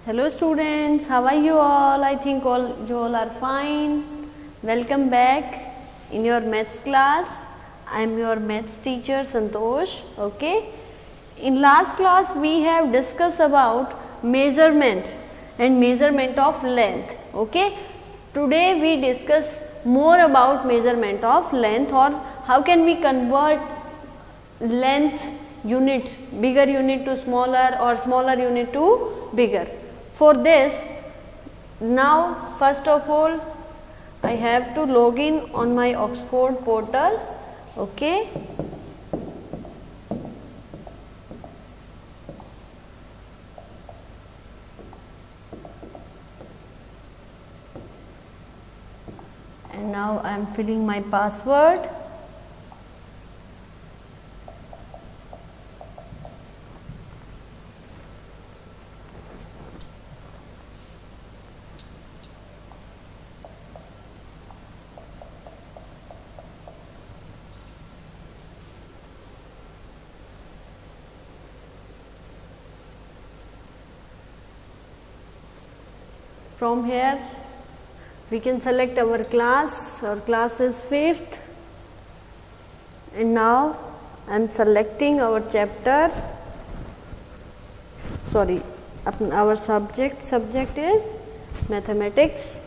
Hello students, how are you all? I think you all are fine. Welcome back in your maths class. I am your maths teacher Santosh. Okay. In last class we have discussed about measurement and measurement of length. Okay. Today we discuss more about measurement of length or how can we convert length unit, bigger unit to smaller or smaller unit to bigger. For this, now first of all I have to log in on my Oxford portal. Okay. And now I am filling my password. From here we can select our class is 5th, and now I am selecting our chapter, our subject is mathematics.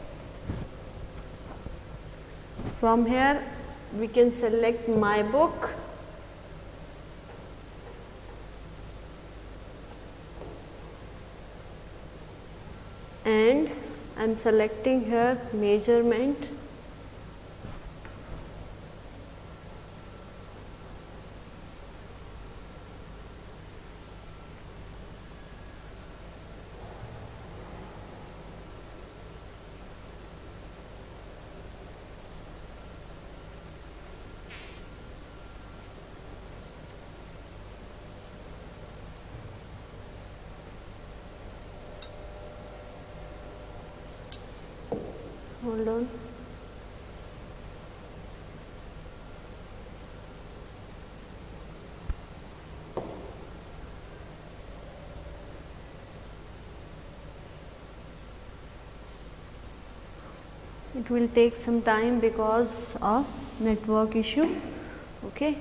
From here we can select my book. And I am selecting here measurement. Hold on. It will take some time because of network issue. Okay.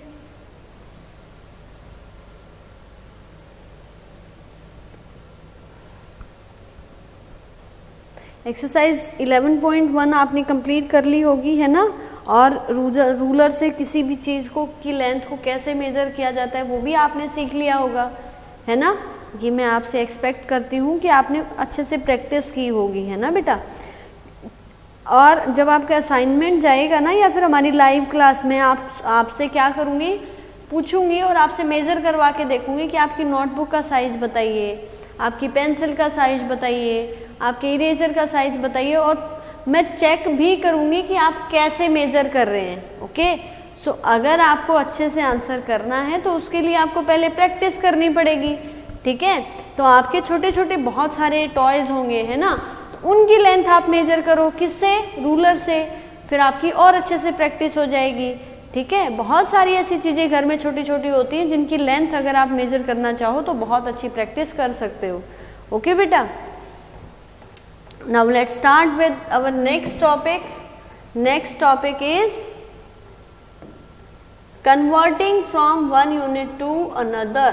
Exercise 11.1 आपने complete कर ली होगी, है ना। और ruler से किसी भी चीज़ को की लेंथ को कैसे मेजर किया जाता है वो भी आपने सीख लिया होगा, है ना। ये मैं आपसे एक्सपेक्ट करती हूँ कि आपने अच्छे से प्रैक्टिस की होगी, है ना बेटा। और जब आपका असाइनमेंट जाएगा ना या फिर हमारी लाइव क्लास में आपसे क्या करूँगी, पूछूंगी और आपसे मेज़र करवा के देखूंगी कि आपकी नोटबुक का साइज़ बताइए, आपकी पेंसिल का साइज़ बताइए, आपके इरेजर का साइज बताइए, और मैं चेक भी करूंगी कि आप कैसे मेजर कर रहे हैं। ओके। सो अगर आपको अच्छे से आंसर करना है तो उसके लिए आपको पहले प्रैक्टिस करनी पड़ेगी, ठीक है। तो आपके छोटे छोटे बहुत सारे टॉयज होंगे, है ना, तो उनकी लेंथ आप मेजर करो, किससे, रूलर से, फिर आपकी और अच्छे से प्रैक्टिस हो जाएगी, ठीक है। बहुत सारी ऐसी चीज़ें घर में छोटी छोटी होती हैं जिनकी लेंथ अगर आप मेजर करना चाहो तो बहुत अच्छी प्रैक्टिस कर सकते हो। ओके बेटा। Now let's start with our next topic. Next topic is converting from one unit to another.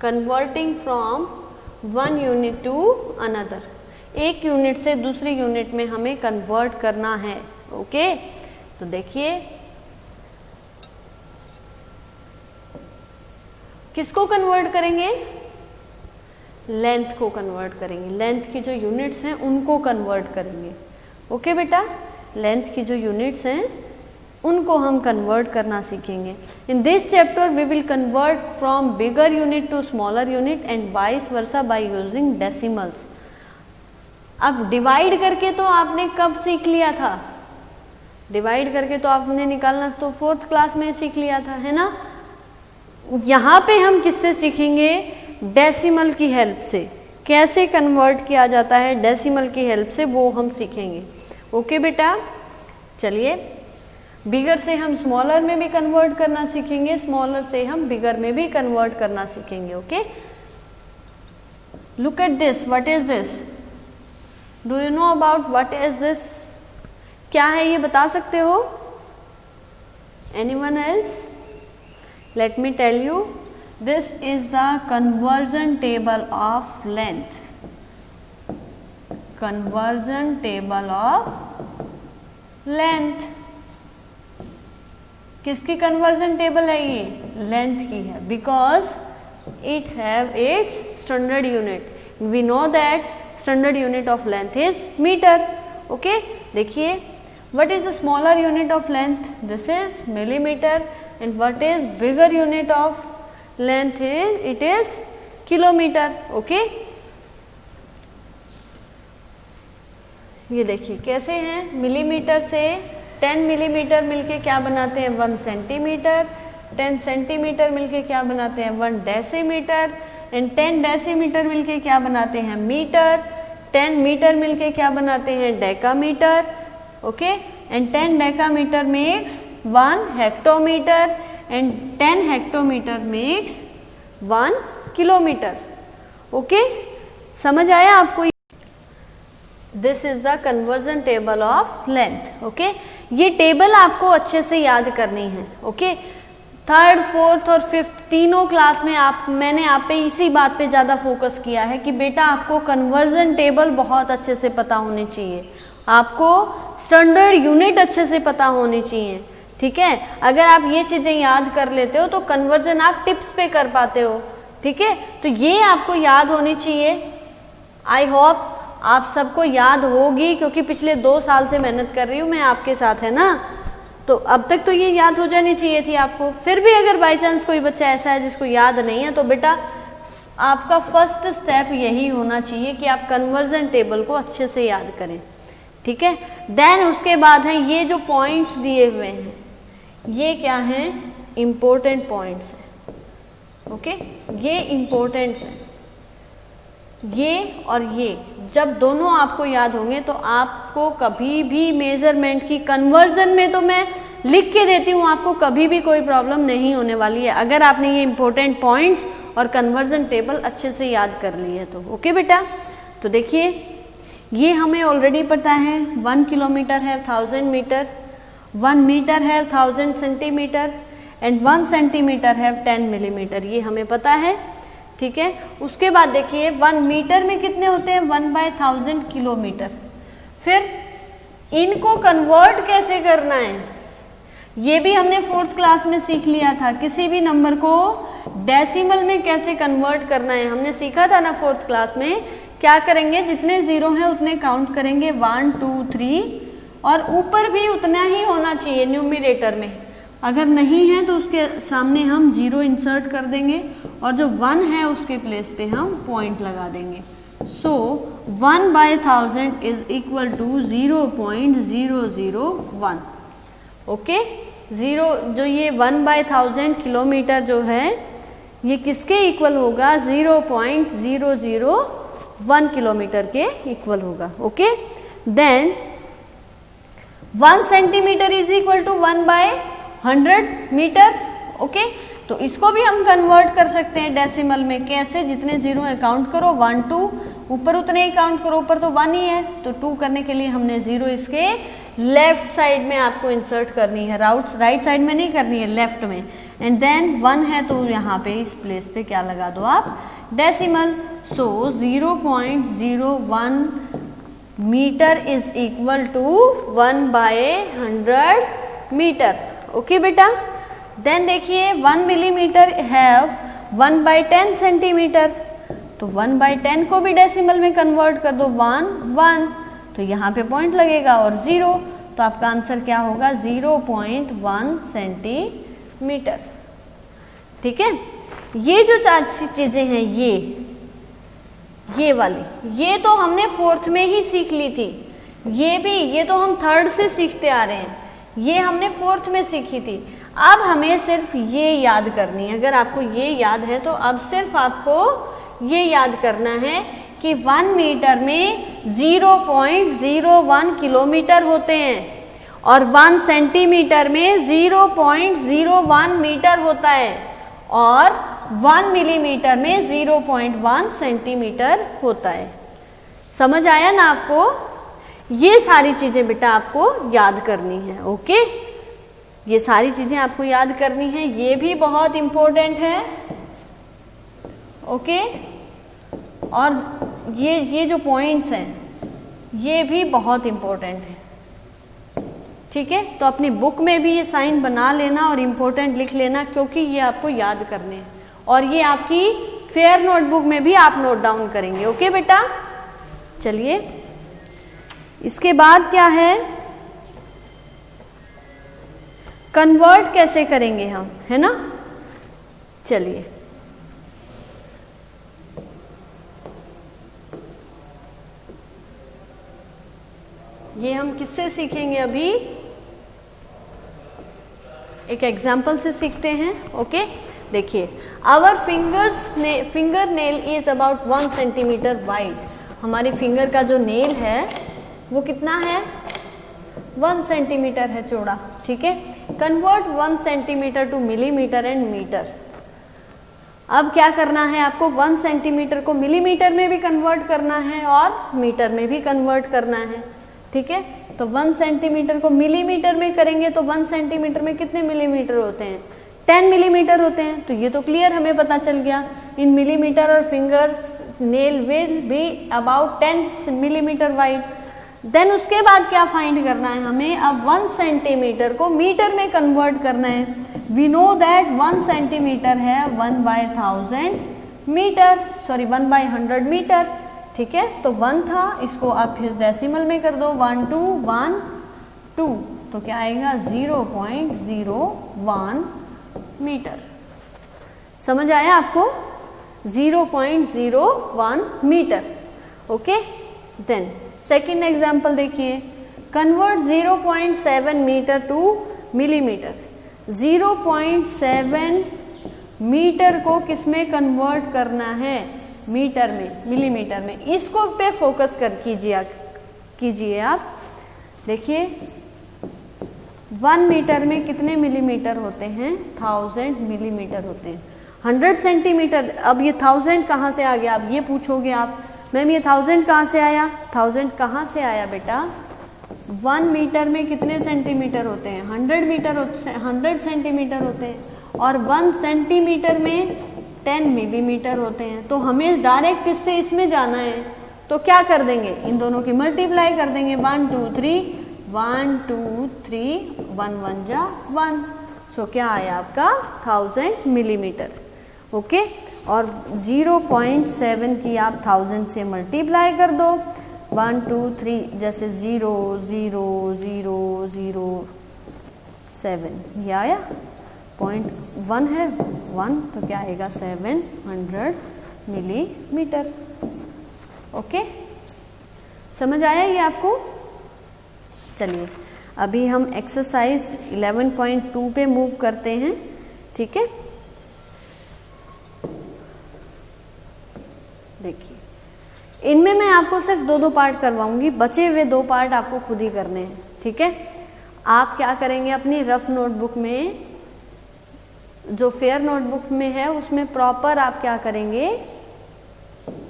Converting from one unit to another. एक यूनिट से दूसरी यूनिट में हमें कन्वर्ट करना है। ओके। तो देखिए किसको कन्वर्ट करेंगे, लेंथ को कन्वर्ट करेंगे, लेंथ की जो यूनिट्स हैं उनको कन्वर्ट करेंगे। ओके बेटा, लेंथ की जो यूनिट्स हैं उनको हम कन्वर्ट करना सीखेंगे। In this chapter we will convert from bigger unit to smaller unit and vice versa by using decimals. अब डिवाइड करके तो आपने कब सीख लिया था, डिवाइड करके तो आपने निकालना तो 4th क्लास में सीख लिया था, है ना। यहाँ पे हम किससे सीखेंगे, डेसिमल की हेल्प से। कैसे कन्वर्ट किया जाता है डेसिमल की हेल्प से वो हम सीखेंगे। ओके बेटा। चलिए, बिगर से हम स्मॉलर में भी कन्वर्ट करना सीखेंगे, स्मॉलर से हम बिगर में भी कन्वर्ट करना सीखेंगे। Okay. Look at this, what is this? Do you know about what is this? क्या है ये बता सकते हो? Anyone else? Let me tell you, this is the conversion table of length. Conversion table of length. किसकी conversion table है ये? Length की है, because it have its standard unit. We know that standard unit of length is metre. Okay, देखिए, what is the smaller unit of length? This is millimetre. And what is bigger unit of length? Is it is kilometre. Okay, ये देखिए कैसे हैं, millimetre से 10 millimetre मिलके क्या बनाते हैं? 1 सेंटीमीटर। 10 सेंटीमीटर मिलके क्या बनाते हैं? 1 डेसीमीटर। एंड 10 डेसीमीटर मिलके क्या बनाते हैं? मीटर। 10 मीटर मिलके क्या बनाते हैं? Decametre. Okay, and 10 decametre makes 1 hectometre. And 10 hectometre makes 1 kilometre. Okay, समझ आया आपको? This is the conversion table of length. Okay, ये टेबल आपको अच्छे से याद करनी है। ओके, थर्ड, फोर्थ और फिफ्थ तीनों क्लास में मैंने आप पे इसी बात पे ज़्यादा फोकस किया है कि बेटा आपको कन्वर्जन टेबल बहुत अच्छे से पता होनी चाहिए, आपको स्टैंडर्ड यूनिट अच्छे से पता होनी चाहिए। ठीक है, अगर आप ये चीज़ें याद कर लेते हो तो कन्वर्जन आप टिप्स पे कर पाते हो। ठीक है, तो ये आपको याद होनी चाहिए। आई होप आप सबको याद होगी, क्योंकि पिछले 2 साल से मेहनत कर रही हूँ मैं आपके साथ, है ना? तो अब तक तो ये याद हो जानी चाहिए थी आपको। फिर भी अगर बाई चांस कोई बच्चा ऐसा है जिसको याद नहीं है, तो बेटा आपका फर्स्ट स्टेप यही होना चाहिए कि आप कन्वर्जन टेबल को अच्छे से याद करें। ठीक है, देन उसके बाद है ये जो पॉइंट्स दिए हुए हैं, ये क्या हैं? इम्पोर्टेंट पॉइंट्स हैं। ओके, ये इम्पोर्टेंट्स हैं, ये और ये जब दोनों आपको याद होंगे तो आपको कभी भी मेजरमेंट की कन्वर्जन में, तो मैं लिख के देती हूँ, आपको कभी भी कोई प्रॉब्लम नहीं होने वाली है अगर आपने ये इंपॉर्टेंट पॉइंट्स और कन्वर्जन टेबल अच्छे से याद कर ली है तो। ओके बेटा, तो देखिए ये हमें ऑलरेडी पता है, 1 किलोमीटर है 1000 मीटर, 1 मीटर है 1000 सेंटीमीटर एंड 1 सेंटीमीटर है 10 मिलीमीटर, ये हमें पता है। ठीक है, उसके बाद देखिए 1 मीटर में कितने होते हैं? 1/1000 किलोमीटर। फिर इनको कन्वर्ट कैसे करना है ये भी हमने 4th क्लास में सीख लिया था। किसी भी नंबर को डेसिमल में कैसे कन्वर्ट करना है हमने सीखा था ना 4th क्लास में। क्या करेंगे? जितने जीरो हैं उतने काउंट करेंगे, 1 2 3, और ऊपर भी उतना ही होना चाहिए न्यूमरेटर में। अगर नहीं है तो उसके सामने हम 0 इंसर्ट कर देंगे और जो 1 है उसके प्लेस पे हम पॉइंट लगा देंगे। सो 1/1000 इज इक्वल टू 0.001। ओके, जो ये 1/1000 किलोमीटर जो है ये किसके इक्वल होगा? 0.001 किलोमीटर के इक्वल होगा। Okay, then 1 centimetre is equal to 1/100 metre. Okay, तो इसको भी हम कन्वर्ट कर सकते हैं डेसिमल में। कैसे? जितने जीरो है काउंट करो, 1 2, ऊपर उतने ही काउंट करो, ऊपर तो 1 ही है तो 2 करने के लिए हमने 0 इसके लेफ्ट साइड में आपको इंसर्ट करनी है, राइट साइड में नहीं करनी है, लेफ्ट में। एंड देन 1 है तो यहाँ पे इस प्लेस पे क्या लगा दो आप? Decimal. So 0.01 metre is equal to 1/100 metre. Okay बेटा, देन देखिए 1 मिलीमीटर हैव 1/10 सेंटीमीटर, तो 1/10 को भी डेसिमल में कन्वर्ट कर दो, 1 तो यहाँ पे पॉइंट लगेगा और 0, तो आपका आंसर क्या होगा? 0.1 सेंटीमीटर। ठीक है, ये जो 4 चीजें हैं ये वाली, ये तो हमने 4th में ही सीख ली थी। ये तो हम 3rd से सीखते आ रहे हैं, ये हमने 4th में सीखी थी। अब हमें सिर्फ ये याद करनी है। अगर आपको ये याद है तो अब सिर्फ आपको ये याद करना है कि 1 मीटर में 0.01 किलोमीटर होते हैं और 1 सेंटीमीटर में 0.01 मीटर होता है, और 1 मिलीमीटर में 0.1 सेंटीमीटर होता है। समझ आया ना आपको? ये सारी चीजें बेटा आपको याद करनी है। ओके, ये सारी चीजें आपको याद करनी है, ये भी बहुत इंपॉर्टेंट है। ओके, और ये जो पॉइंट्स हैं ये भी बहुत इंपॉर्टेंट है। ठीक है, तो अपनी बुक में भी ये साइन बना लेना और इम्पोर्टेंट लिख लेना, क्योंकि ये आपको याद करने हैं और ये आपकी फेयर नोटबुक में भी आप नोट डाउन करेंगे। ओके बेटा, चलिए इसके बाद क्या है, कन्वर्ट कैसे करेंगे हम, है ना। चलिए ये हम किससे सीखेंगे, अभी एक एग्जाम्पल से सीखते हैं। ओके, देखिए, our fingernail is about 1 centimetre wide. हमारी फिंगर का जो नेल है वो कितना है, 1 सेंटीमीटर है चौड़ा। ठीक है, convert 1 centimetre to millimetre and metre. अब क्या करना है आपको, 1 सेंटीमीटर को मिलीमीटर में भी कन्वर्ट करना है और मीटर में भी कन्वर्ट करना है। ठीक है, तो 1 सेंटीमीटर को मिलीमीटर में करेंगे तो 1 सेंटीमीटर में कितने मिलीमीटर होते हैं, 10 मिलीमीटर होते हैं। तो ये तो क्लियर हमें पता चल गया, इन मिलीमीटर और fingers nail will be about 10 millimetre wide. Then उसके बाद क्या फाइंड करना है हमें, अब 1 सेंटीमीटर को मीटर में कन्वर्ट करना है। वी नो दैट 1 सेंटीमीटर है 1/1000 मीटर, सॉरी 1/100 मीटर। ठीक है, तो 1 था, इसको आप फिर डेसिमल में कर दो, 1 2 1 2, तो क्या आएगा 0.01 मीटर। समझ आया आपको, 0.01 metre. Okay, then second example देखिए, convert 0.7 metre to millimetre. 0.7 metre को किसमें कन्वर्ट करना है, मीटर में, मिलीमीटर में। इसको पे फोकस कर कीजिए आप। देखिए 1 मीटर में कितने मिलीमीटर होते हैं, 1000 मिलीमीटर होते हैं। 100 सेंटीमीटर, अब ये 1000 कहाँ से आ गया, अब ये पूछोगे आप, मैम ये 1000 कहाँ से आया, 1000 कहाँ से आया बेटा, 1 मीटर में कितने सेंटीमीटर होते हैं, 100 सेंटीमीटर होते हैं, और 1 सेंटीमीटर में 10 मिलीमीटर होते हैं। तो हमें डायरेक्ट किससे इसमें जाना है, तो क्या कर देंगे, इन दोनों की मल्टीप्लाई कर देंगे, 1 2 3 1 2 3 1 1 जा 1। सो क्या आया आपका 1000 मिलीमीटर। ओके, और 0.7 की आप 1000 से मल्टीप्लाई कर दो, 1 2 3 जैसे 0 0 0 0 7, ये आया 0.1 है 1, तो क्या आएगा 700 मिलीमीटर। ओके, समझ आया ये आपको। चलिए अभी हम एक्सरसाइज 11.2 पे मूव करते हैं। ठीक है, देखिए इनमें मैं आपको सिर्फ 2 पार्ट करवाऊंगी, बचे हुए 2 पार्ट आपको खुद ही करने हैं। ठीक है, आप क्या करेंगे, अपनी रफ नोटबुक में, जो फेयर नोटबुक में है उसमें प्रॉपर आप क्या करेंगे,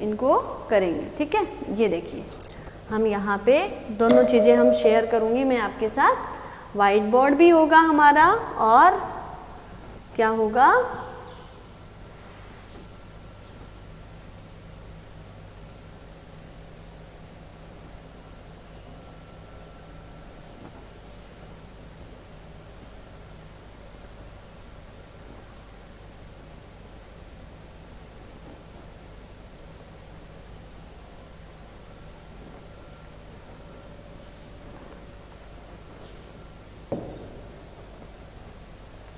इनको करेंगे। ठीक है, ये देखिए हम यहाँ पे दोनों चीज़ें हम शेयर करूँगी मैं आपके साथ, वाइट बोर्ड भी होगा हमारा और क्या होगा,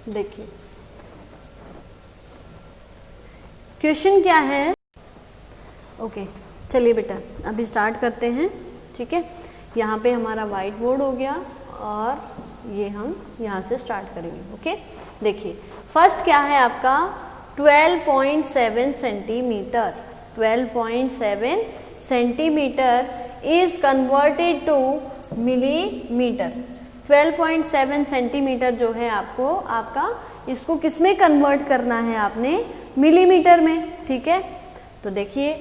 देखिए क्वेश्चन क्या है। ओके, चलिए बेटा अभी स्टार्ट करते हैं। ठीक है, यहाँ पे हमारा वाइट बोर्ड हो गया और ये हम यहाँ से स्टार्ट करेंगे। ओके, देखिए फर्स्ट क्या है आपका 12.7 centimetre. 12.7 centimetre is converted two millimetre. 12.7 centimetre जो है आपको आपका, इसको किस में कन्वर्ट करना है आपने, मिलीमीटर में, ठीक है। तो देखिए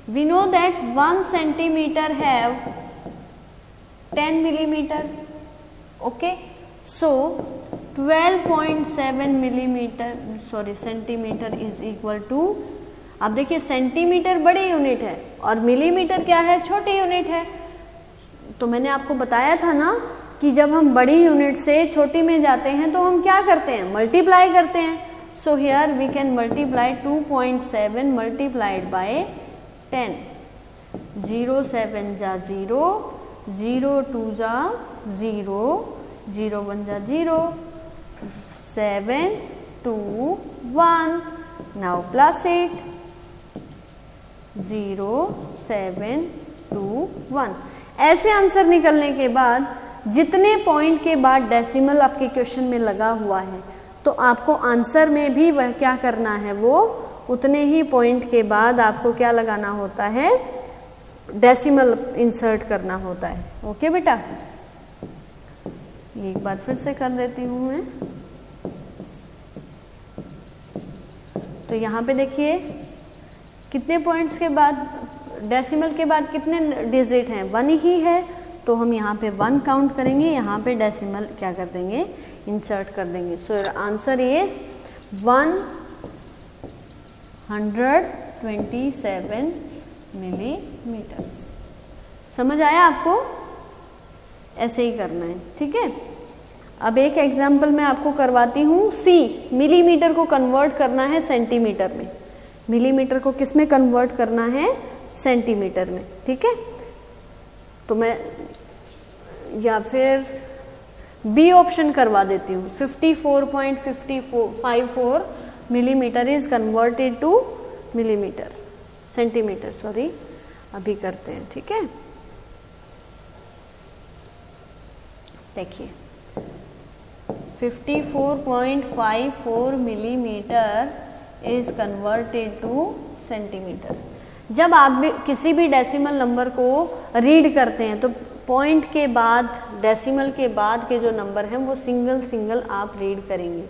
we know that 1 centimetre have 10 millimetre, okay. So 12.7 millimetre centimetre is equal to, अब देखिए सेंटीमीटर बड़ी यूनिट है और मिलीमीटर क्या है, छोटी यूनिट है। तो मैंने आपको बताया था ना कि जब हम बड़ी यूनिट से छोटी में जाते हैं तो हम क्या करते हैं, मल्टीप्लाई करते हैं। So here we can multiply 2.7 multiplied by 10, 0 7 जा 0, 0 2 जा 0, 0 1 जा 0, 7 2 1, नाउ प्लस इट, 0 7 2 1। ऐसे आंसर निकलने के बाद जितने पॉइंट के बाद डेसिमल आपके क्वेश्चन में लगा हुआ है तो आपको आंसर में भी वह क्या करना है, वो उतने ही पॉइंट के बाद आपको क्या लगाना होता है, डेसिमल इंसर्ट करना होता है। ओके बेटा, एक बार फिर से कर देती हूँ मैं। तो यहाँ पे देखिए कितने पॉइंट्स के बाद, डेसिमल के बाद कितने डिजिट हैं, 1 ही है। तो हम यहाँ पे 1 काउंट करेंगे, यहाँ पे डेसिमल क्या कर देंगे, इंसर्ट कर देंगे। So answer is 127 millimetre. समझ आया आपको? ऐसे ही करना है, ठीक है। अब एक एग्जाम्पल मैं आपको करवाती हूँ। सी, मिलीमीटर को कन्वर्ट करना है सेंटीमीटर में, मिलीमीटर को किस में कन्वर्ट करना है, सेंटीमीटर में, ठीक है। तो मैं या फिर बी ऑप्शन करवा देती हूँ। 54.54 millimetre is converted two millimetre, centimetre sorry, अभी करते हैं, ठीक है। देखिए 54.54 millimetre is converted to centimetre. जब आप भी किसी भी डेसिमल नंबर को रीड करते हैं तो पॉइंट के बाद, डेसिमल के बाद के जो नंबर हैं वो सिंगल सिंगल आप रीड करेंगे।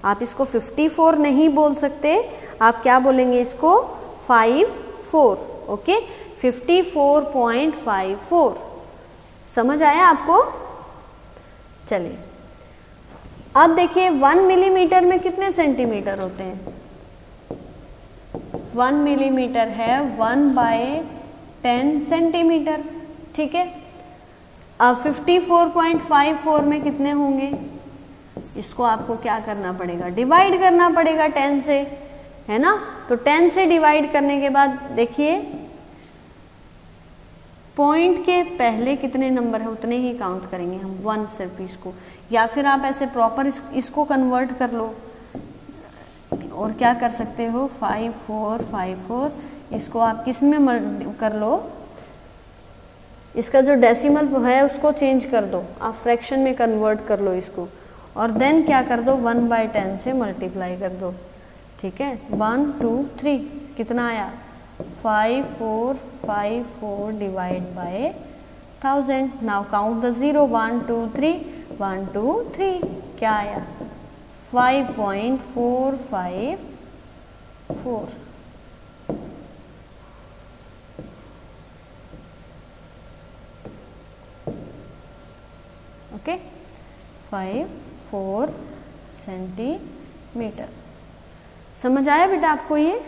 आप इसको 54 नहीं बोल सकते, आप क्या बोलेंगे इसको, 54, ओके। 54.54 समझ आया आपको? चलिए अब देखिए 1 मिलीमीटर में कितने सेंटीमीटर होते हैं। 1 मिलीमीटर है 1/10 सेंटीमीटर, ठीक है। अब 54.54 में कितने होंगे, इसको आपको क्या करना पड़ेगा, डिवाइड करना पड़ेगा 10 से, है ना। तो 10 से डिवाइड करने के बाद देखिए पॉइंट के पहले कितने नंबर है उतने ही काउंट करेंगे हम, 1 सिर्फ इसको, या फिर आप ऐसे प्रॉपर इसको कन्वर्ट कर लो और क्या कर सकते हो, 5454 इसको आप किस में कर लो, इसका जो डेसिमल है उसको चेंज कर दो, आप फ्रैक्शन में कन्वर्ट कर लो इसको, और देन क्या कर दो, 1/10 से मल्टीप्लाई कर दो, ठीक है। 1 2 3 कितना आया, 5454 divide by 1000। Now count the 0, 1 2 3, 1 2 3, क्या आया, 5.454। Okay, 54 centimetre. समझ आया बेटा आपको? ये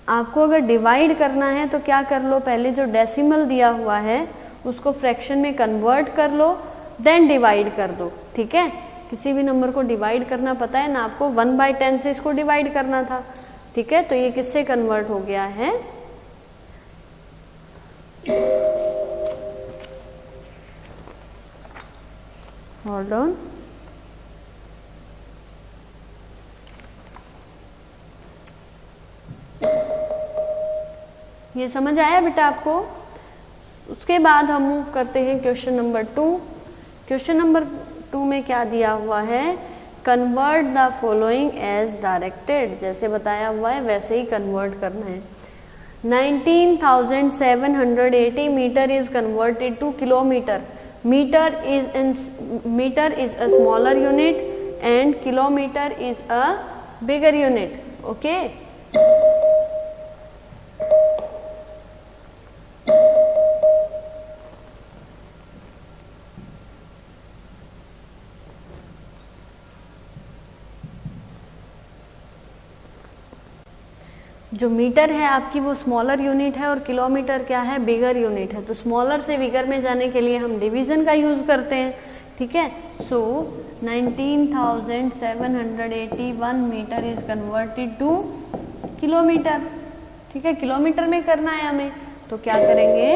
आपको अगर डिवाइड करना है तो क्या कर लो, पहले जो डेसिमल दिया हुआ है उसको फ्रैक्शन में कन्वर्ट कर लो, देन डिवाइड कर दो, ठीक है। किसी भी नंबर को डिवाइड करना पता है ना आपको, 1/10 से इसको डिवाइड करना था, ठीक है। तो ये किससे कन्वर्ट हो गया है, होल्ड ऑन, ये समझ आया बेटा आपको? उसके बाद हम मूव करते हैं क्वेश्चन नंबर 2। क्वेश्चन नंबर 2 में क्या दिया हुआ है, convert the following as directed, जैसे बताया हुआ है वैसे ही कन्वर्ट करना है। 19,780 metre is converted to kilometre. Metre is a smaller unit and kilometre is a bigger unit, okay. जो मीटर है आपकी वो स्मॉलर यूनिट है और किलोमीटर क्या है, बिगर यूनिट है। तो स्मॉलर से बिगर में जाने के लिए हम डिवीजन का यूज करते हैं, ठीक है। So 19,781 metre is converted to kilometre, ठीक है। किलोमीटर में करना है हमें, तो क्या करेंगे,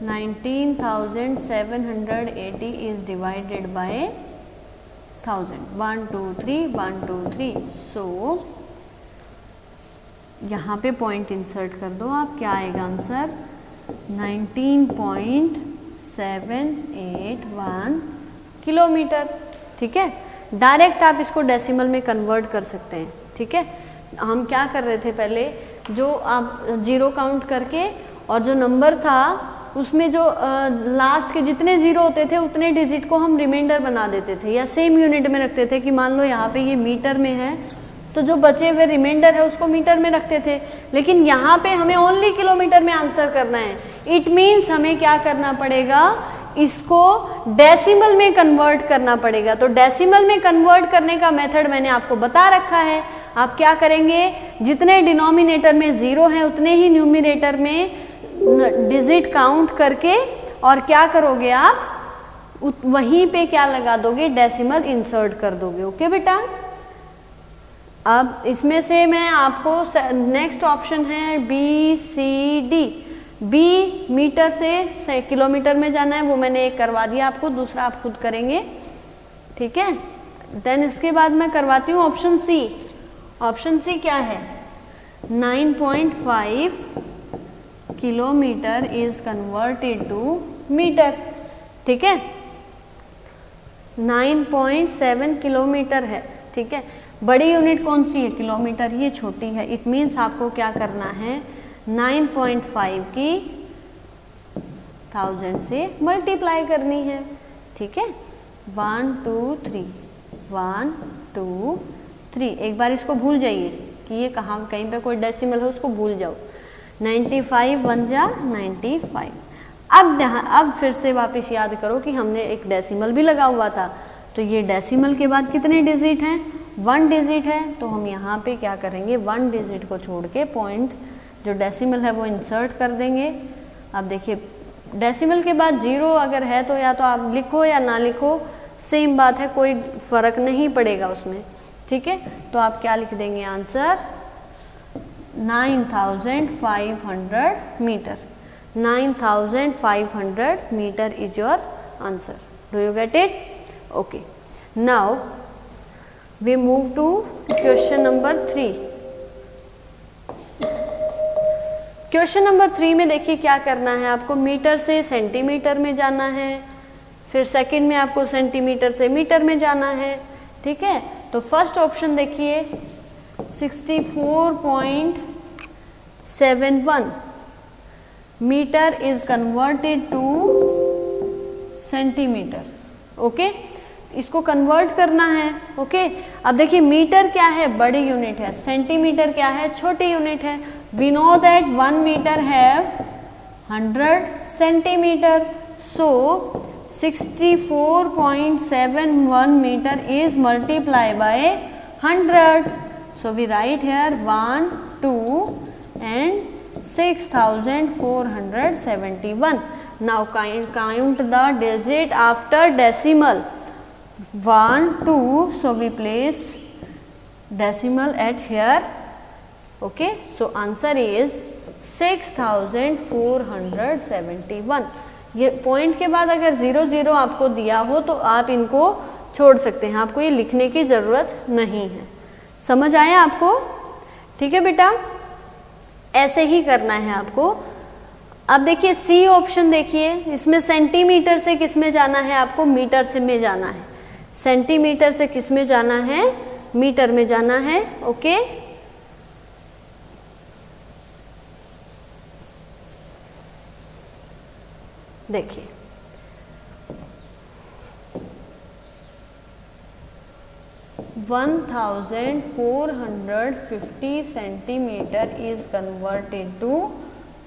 19,780 इज डिवाइडेड बाय 1000, 1 2 3 1 2 3। सो यहाँ पे पॉइंट इंसर्ट कर दो आप, क्या आएगा आंसर, 19.781 किलोमीटर, ठीक है। डायरेक्ट आप इसको डेसिमल में कन्वर्ट कर सकते हैं, ठीक है। हम क्या कर रहे थे पहले, जो आप जीरो काउंट करके और जो नंबर था उसमें जो लास्ट के जितने जीरो होते थे उतने डिजिट को हम रिमाइंडर बना देते थे या सेम यूनिट में रखते थे, कि मान लो यहाँ पे ये मीटर में है तो जो बचे हुए रिमाइंडर है उसको मीटर में रखते थे। लेकिन यहाँ पे हमें ओनली किलोमीटर में आंसर करना है। इट मीन्स हमें क्या करना पड़ेगा, इसको डेसिमल में कन्वर्ट करना पड़ेगा। तो डेसिमल में कन्वर्ट करने का मेथड मैंने आपको बता रखा है। आप क्या करेंगे, जितने डिनोमिनेटर में जीरो हैं उतने ही न्यूमिनेटर में डिजिट काउंट करके और क्या करोगे आप, वहीं पे क्या लगा दोगे, डेसिमल इंसर्ट कर दोगे। ओके बेटा। अब इसमें से मैं आपको नेक्स्ट ऑप्शन है B C D. B metre से किलोमीटर में जाना है, वो मैंने एक करवा दिया आपको, दूसरा आप खुद करेंगे, ठीक है। देन इसके बाद मैं करवाती हूँ ऑप्शन सी। ऑप्शन सी क्या है, 9.5 kilometre is converted to metre, ठीक है। 9.7 किलोमीटर है, ठीक है। बड़ी यूनिट कौन सी है, किलोमीटर, ये छोटी है। इट मीन्स आपको क्या करना है, 9.5 की 1000 से मल्टीप्लाई करनी है, ठीक है। 1 2 3 1 2 3। एक बार इसको भूल जाइए कि ये कहाँ, कहीं पे कोई डेसिमल है उसको भूल जाओ। 95 1 जा 95। अब फिर से वापस याद करो कि हमने एक डेसिमल भी लगा हुआ था, तो ये डेसिमल के बाद कितने डिजिट हैं, 1 डिजिट है। तो हम यहाँ पे क्या करेंगे, 1 डिजिट को छोड़ के पॉइंट जो डेसिमल है वो इंसर्ट कर देंगे। अब देखिए डेसिमल के बाद जीरो अगर है तो या तो आप लिखो या ना लिखो, सेम बात है, कोई फर्क नहीं पड़ेगा उसमें, ठीक है। तो आप क्या लिख देंगे answer, 9,500 metre. 9,500 metre is your answer. Do you get it? Okay, now we move to question number 3। Question number 3 में देखिए क्या करना है आपको, मीटर से सेंटीमीटर में जाना है, फिर सेकंड में आपको सेंटीमीटर से मीटर में जाना है, ठीक है। तो फर्स्ट ऑप्शन देखिए 64.71 metre is converted to centimetre, okay. इसको कन्वर्ट करना है, ओके। अब देखिए मीटर क्या है, बड़ी यूनिट है, सेंटीमीटर क्या है, छोटी यूनिट है। We know that 1 metre have 100 centimetre, so 64.71 metre is multiply by 100। So we write here 1 2 and 6471। Now count the digit after decimal, 1 2, so we place decimal at here, okay. So answer is 6471। ये point के बाद अगर 0 0 आपको दिया हो तो आप इनको छोड़ सकते हैं, आपको ये लिखने की जरूरत नहीं है। समझ आया आपको? ठीक है बेटा, ऐसे ही करना है आपको। अब देखिए सी ऑप्शन देखिए, इसमें सेंटीमीटर से किस में जाना है आपको, मीटर से में जाना है। सेंटीमीटर से किस में जाना है, मीटर में जाना है, ओके। देखिए 1450 centimetre is converted to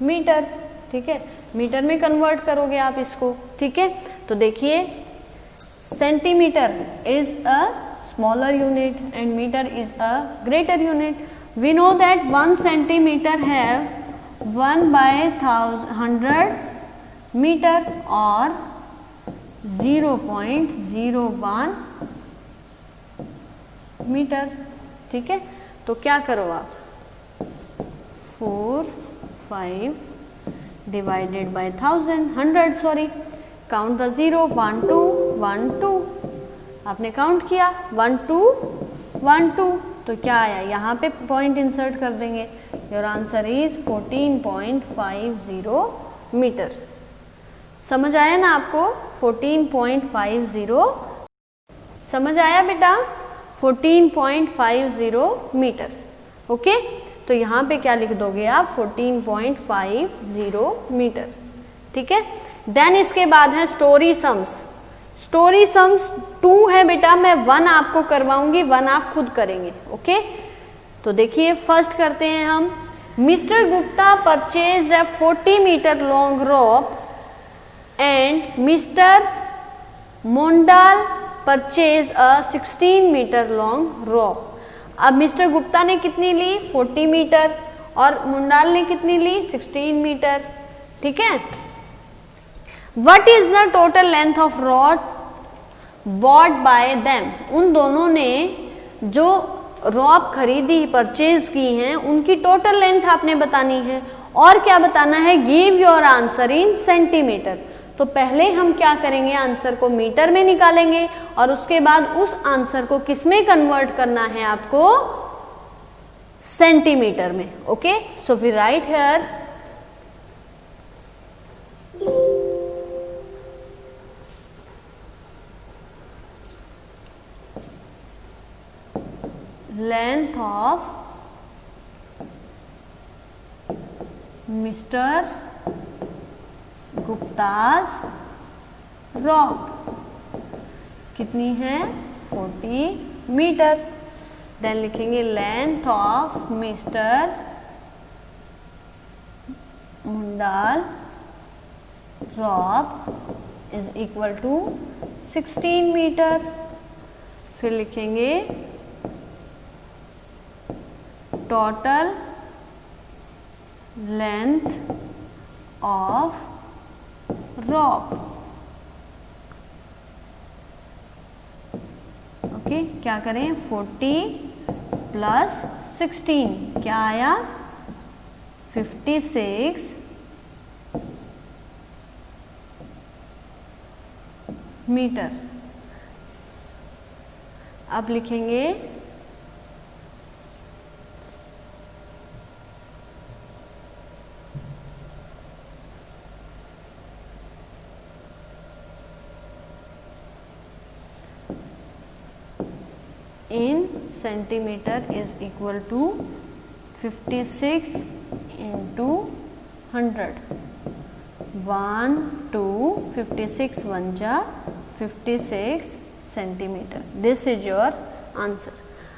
metre. ठीक है, मीटर में कन्वर्ट करोगे आप इसको। ठीक है, तो देखिए centimetre is a smaller unit and metre is a greater unit. We know that 1 centimetre have 1/100 metre और 0.01 मीटर। ठीक है, तो क्या करो आप 4 5 divided by 100 sorry, count the 0 1 2 1 2, आपने काउंट किया 1 2 1 2, तो क्या आया, यहाँ पे पॉइंट इंसर्ट कर देंगे। Your answer is 14.50 metre. समझ आया ना आपको? 14.50 समझ आया बेटा? 14.50 मीटर। ओके, तो यहाँ पे क्या लिख दोगे आप 14.50 मीटर। ठीक है, देन इसके बाद है स्टोरी सम्स। स्टोरी सम्स 2 है बेटा, मैं 1 आपको करवाऊंगी, 1 आप खुद करेंगे। ओके, तो देखिए फर्स्ट करते हैं हम। Mister Gupta purchased a 40 metre long rope and mister Mondal purchase a 16 metre long rope. अब मिस्टर गुप्ता ने कितनी ली 40 मीटर और मुंडाल ने कितनी ली 16 मीटर। ठीक है, what is the total length of rod bought by them. उन दोनों ने जो रॉप खरीदी परचेज की हैं उनकी टोटल लेंथ आपने बतानी है और क्या बताना है, give your answer in centimetre. तो पहले हम क्या करेंगे, आंसर को मीटर में निकालेंगे और उसके बाद उस आंसर को किस में कन्वर्ट करना है आपको, सेंटीमीटर में। Okay, so we write here length of Mr. Gupta's rock कितनी है 40 मीटर। देन लिखेंगे length of mister Mondal rock is equal to 16 metre. फिर लिखेंगे total length of rock. Okay, क्या करें 40 प्लस 16 क्या आया 56 मीटर। अब लिखेंगे in centimeter is equal to 56 into 100 1 2 56 1 जा 56 centimetre. This is your answer.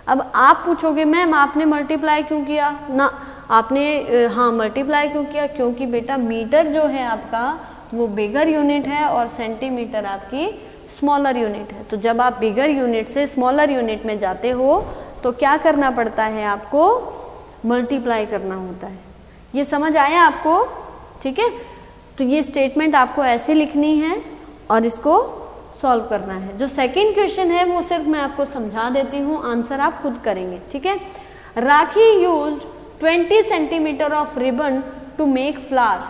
अब आप पूछोगे मैम आपने मल्टीप्लाई क्यों किया ना, आपने हाँ मल्टीप्लाई क्यों किया, क्योंकि बेटा मीटर जो है आपका वो बिगर यूनिट है और सेंटीमीटर आपकी स्मॉलर यूनिट है। तो जब आप बिगर यूनिट से स्मॉलर यूनिट में जाते हो तो क्या करना पड़ता है, आपको मल्टीप्लाई करना होता है। ये समझ आया आपको? ठीक है, तो ये स्टेटमेंट आपको ऐसे लिखनी है और इसको सॉल्व करना है। जो सेकंड क्वेश्चन है वो सिर्फ मैं आपको समझा देती हूँ, आंसर आप खुद करेंगे। ठीक है, Rakhi used 20 centimetre of ribbon to make flowers.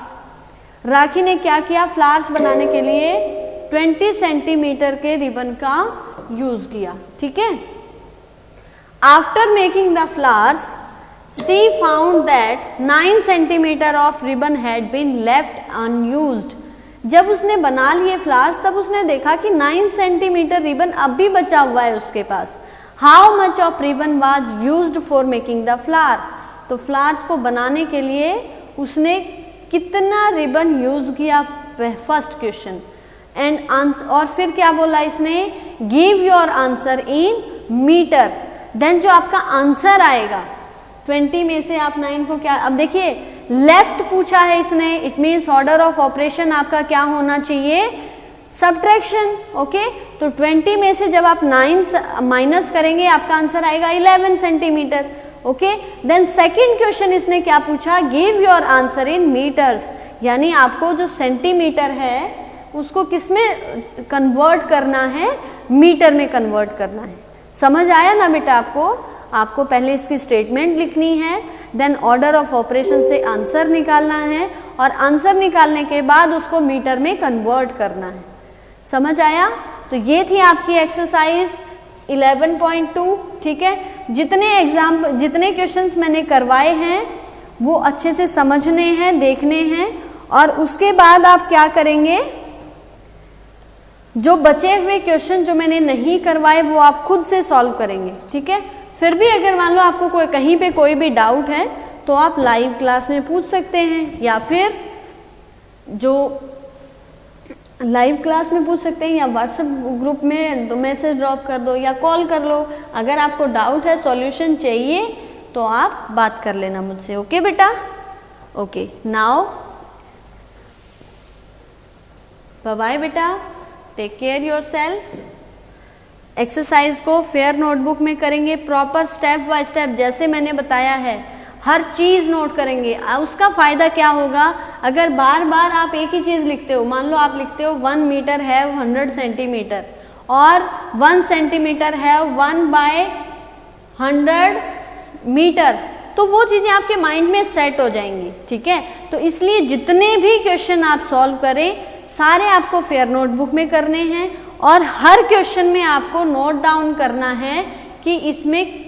Rakhi ने क्या किया, फ्लावर्स बनाने के लिए 20 सेंटीमीटर के रिबन का यूज किया। ठीक है, after making the flowers she found that 9 centimetre of ribbon had been left unused. जब उसने बना लिए फ्लावर्स तब उसने देखा कि 9 सेंटीमीटर रिबन अब भी बचा हुआ है उसके पास। How much of ribbon was used for making the flower. तो फ्लावर्स को बनाने के लिए उसने कितना रिबन यूज किया, फर्स्ट क्वेश्चन। एंड आंसर, और फिर क्या बोला इसने, give your answer in metre. Then जो आपका आंसर आएगा 20 में से आप 9 को क्या, अब देखिए लेफ्ट पूछा है इसने, it means order of operation आपका क्या होना चाहिए, सब्ट्रैक्शन। ओके, तो 20 में से जब आप 9 माइनस करेंगे आपका आंसर आएगा 11 centimetre. Okay, then second question इसने क्या पूछा, give your answer in metres, यानी आपको जो सेंटीमीटर है उसको किसमें कन्वर्ट करना है, मीटर में कन्वर्ट करना है। समझ आया ना बेटा आपको पहले इसकी स्टेटमेंट लिखनी है, देन ऑर्डर ऑफ ऑपरेशन से आंसर निकालना है, और आंसर निकालने के बाद उसको मीटर में कन्वर्ट करना है। समझ आया? तो ये थी आपकी एक्सरसाइज 11.2। ठीक है, जितने क्वेश्चंस मैंने करवाए हैं वो अच्छे से समझने हैं, देखने हैं, और उसके बाद आप क्या करेंगे, जो बचे हुए क्वेश्चन जो मैंने नहीं करवाए वो आप खुद से सॉल्व करेंगे। ठीक है, फिर भी अगर मान लो आपको कहीं पे कोई भी डाउट है तो आप लाइव क्लास में पूछ सकते हैं, या फिर जो लाइव क्लास में पूछ सकते हैं, या व्हाट्सएप ग्रुप में मैसेज ड्रॉप कर दो या कॉल कर लो। अगर आपको डाउट है, सॉल्यूशन चाहिए, तो आप बात कर लेना मुझसे। ओके बेटा? ओके, नाउ बाय बाय बेटा, टेक केयर योरसेल्फ। एक्सरसाइज को फेयर नोटबुक में करेंगे, प्रॉपर स्टेप बाय स्टेप जैसे मैंने बताया है, हर चीज नोट करेंगे। उसका फायदा क्या होगा, अगर बार बार आप एक ही चीज लिखते हो, मान लो आप लिखते हो 1 मीटर है 100 सेंटीमीटर, और 1 सेंटीमीटर है 1/100 मीटर, तो वो चीजें आपके माइंड में सेट हो जाएंगी। ठीक है, तो इसलिए जितने भी क्वेश्चन आप सॉल्व करें सारे आपको फेयर नोटबुक में करने हैं, और हर क्वेश्चन में आपको नोट डाउन करना है कि इसमें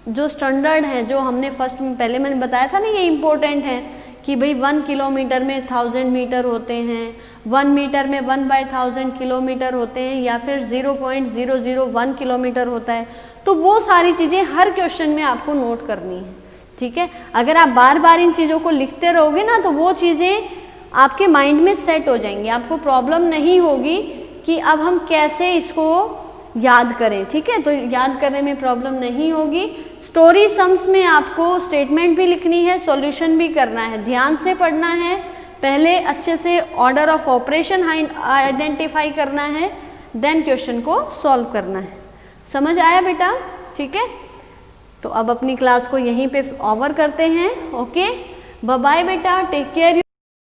जो स्टैंडर्ड है, जो हमने फर्स्ट में पहले मैंने बताया था ना, ये इंपॉर्टेंट है कि भाई 1 किलोमीटर में 1000 मीटर होते हैं, 1 मीटर में 1/1000 किलोमीटर होते हैं, या फिर 0.001 किलोमीटर होता है। तो वो सारी चीजें हर क्वेश्चन में आपको नोट करनी है। ठीक है, अगर आप बार बार इन चीजों को लिखते रहोगे ना तो वो चीजें आपके माइंड में सेट हो जाएंगी, आपको प्रॉब्लम नहीं होगी कि अब हम कैसे इसको याद करें। ठीक है, तो याद करने में प्रॉब्लम नहीं होगी। स्टोरी सम्स में आपको स्टेटमेंट भी लिखनी है, सॉल्यूशन भी करना है, ध्यान से पढ़ना है, पहले अच्छे से ऑर्डर ऑफ ऑपरेशन आइडेंटिफाई करना है, देन क्वेश्चन को सॉल्व करना है। समझ आया बेटा? ठीक है, तो अब अपनी क्लास को यहीं पे ओवर करते हैं। ओके, बाय बाय बेटा, टेक केयर।